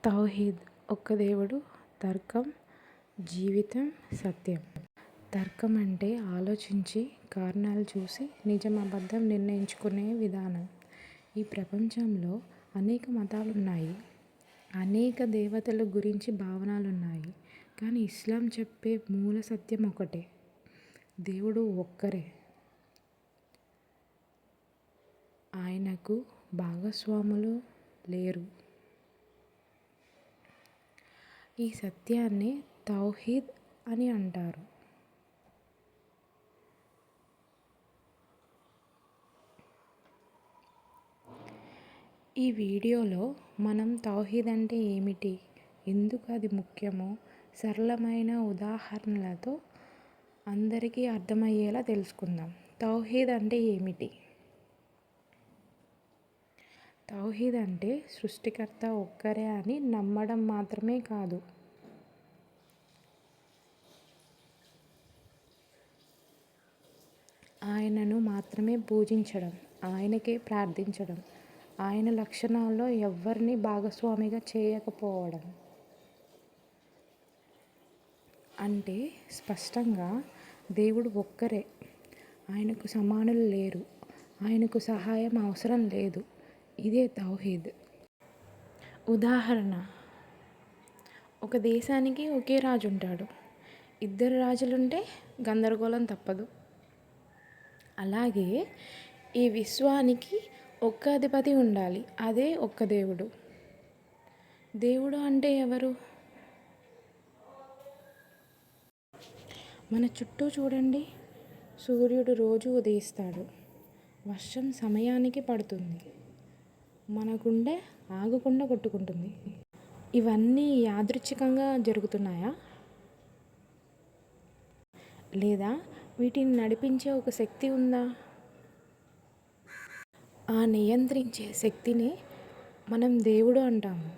తౌహీద్ ఒక్క దేవుడు, తర్కం, జీవితం, సత్యం. తర్కం అంటే ఆలోచించి, కారణాలు చూసి నిజం అబద్ధం నిర్ణయించుకునే విధానం. ఈ ప్రపంచంలో అనేక మతాలున్నాయి, అనేక దేవతల గురించి భావనలున్నాయి. కానీ ఇస్లాం చెప్పే మూల సత్యం ఒకటే: దేవుడు ఒక్కరే, ఆయనకు భాగస్వాములు లేరు. ఈ సత్యాన్ని తౌహీద్ అని అంటారు. ఈ వీడియోలో మనం తౌహీద్ అంటే ఏమిటి, ఎందుకు అది ముఖ్యమో సరళమైన ఉదాహరణలతో అందరికీ అర్థమయ్యేలా తెలుసుకుందాం. తౌహీద్ అంటే ఏమిటి? తౌహీద్ అంటే సృష్టికర్త ఒక్కరే అని నమ్మడం మాత్రమే కాదు, ఆయనను మాత్రమే పూజించడం, ఆయనకే ప్రార్థించడం, ఆయన లక్షణాల్లో ఎవ్వరిని భాగస్వామిగా చేయకపోవడం. అంటే స్పష్టంగా దేవుడు ఒక్కరే, ఆయనకు సమానులు లేరు, ఆయనకు సహాయం అవసరం లేదు. ఇదే తౌహీద్. ఉదాహరణ: ఒక దేశానికి ఒకే రాజు ఉంటాడు. ఇద్దరు రాజులుంటే గందరగోళం తప్పదు. అలాగే ఈ విశ్వానికి ఒక్క అధిపతి ఉండాలి, అదే ఒక్క దేవుడు. దేవుడు అంటే ఎవరు? మన చుట్టూ చూడండి. సూర్యుడు రోజు ఉదయిస్తాడు, వర్షం సమయానికి పడుతుంది, మన గుండె ఆగకుండా కొట్టుకుంటుంది. ఇవన్నీ యాదృచ్ఛికంగా జరుగుతున్నాయా? లేదా వీటిని నడిపించే ఒక శక్తి ఉందా? ఆ నియంత్రించే శక్తిని మనం దేవుడు అంటాము.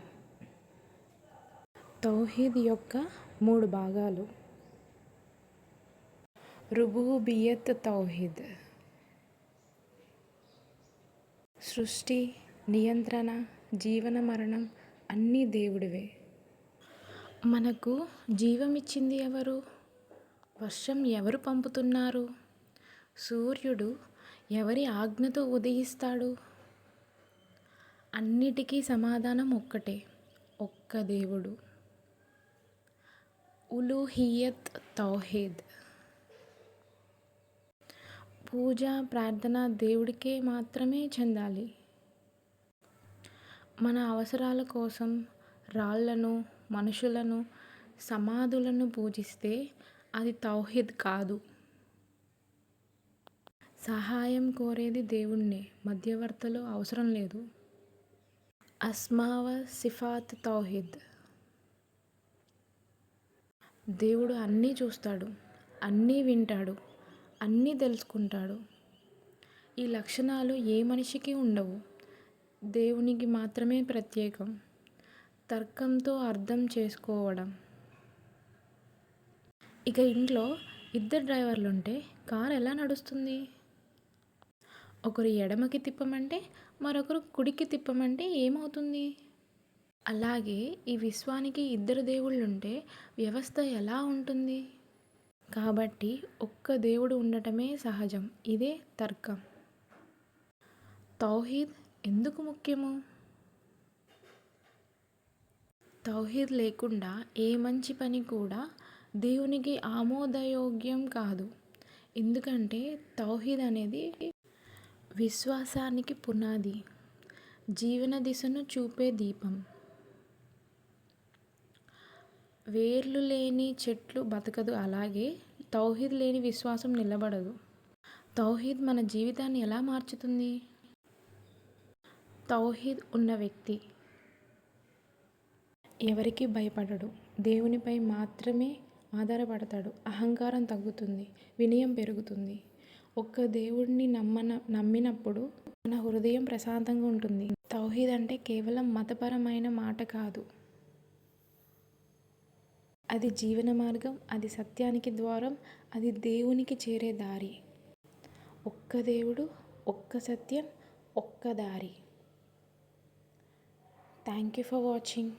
తౌహీద్ యొక్క 3 భాగాలు. రుబూబియత్ తౌహీద్: సృష్టి, నియంత్రణ, జీవన మరణం అన్నీ దేవుడివే. మనకు జీవమిచ్చింది ఎవరు? వర్షం ఎవరు పంపుతున్నారు? సూర్యుడు ఎవరి ఆజ్ఞతో ఉదయిస్తాడు? అన్నిటికీ సమాధానం ఒక్కటే: ఒక్క దేవుడు. ఉలూహియత్ తౌహీద్: పూజ, ప్రార్థన దేవుడికే మాత్రమే చెందాలి. మన అవసరాల కోసం రాళ్లను, మనుషులను, సమాధులను పూజిస్తే అది తౌహీద్ కాదు. సహాయం కోరేది దేవుణ్ణే, మధ్యవర్తులు అవసరం లేదు. అస్మావ సిఫాత్ తౌహీద్: దేవుడు అన్నీ చూస్తాడు, అన్నీ వింటాడు, అన్నీ తెలుసుకుంటాడు. ఈ లక్షణాలు ఏ మనిషికి ఉండవు, దేవునికి మాత్రమే ప్రత్యేకం. తర్కంతో అర్థం చేసుకోవడం: ఇక ఇంట్లో ఇద్దరు డ్రైవర్లుంటే కారు ఎలా నడుస్తుంది? ఒకరు ఎడమకి తిప్పమంటే మరొకరు కుడికి తిప్పమంటే ఏమవుతుంది? అలాగే ఈ విశ్వానికి ఇద్దరు దేవుళ్ళుంటే వ్యవస్థ ఎలా ఉంటుంది? కాబట్టి ఒక్క దేవుడు ఉండటమే సహజం. ఇదే తర్కం. తౌహీద్ ఎందుకు ముఖ్యము? తౌహీద్ లేకుండా ఏ మంచి పని కూడా దేవునికి ఆమోదయోగ్యం కాదు. ఎందుకంటే తౌహీద్ అనేది విశ్వాసానికి పునాది, జీవన దిశను చూపే దీపం. వేర్లు లేని చెట్లు బతకదు, అలాగే తౌహీద్ లేని విశ్వాసం నిలబడదు. తౌహీద్ మన జీవితాన్ని ఎలా మార్చుతుంది? తౌహీద్ ఉన్న వ్యక్తి ఎవరికీ భయపడడు, దేవునిపై మాత్రమే ఆధారపడతాడు. అహంకారం తగ్గుతుంది, వినయం పెరుగుతుంది. ఒక్క దేవుడిని నమ్మినప్పుడు మన హృదయం ప్రశాంతంగా ఉంటుంది. తౌహీద్ అంటే కేవలం మతపరమైన మాట కాదు, అది జీవన మార్గం, అది సత్యానికి ద్వారం, అది దేవునికి చేరే దారి. ఒక్క దేవుడు, ఒక్క సత్యం, ఒక్క దారి. Thank you for watching.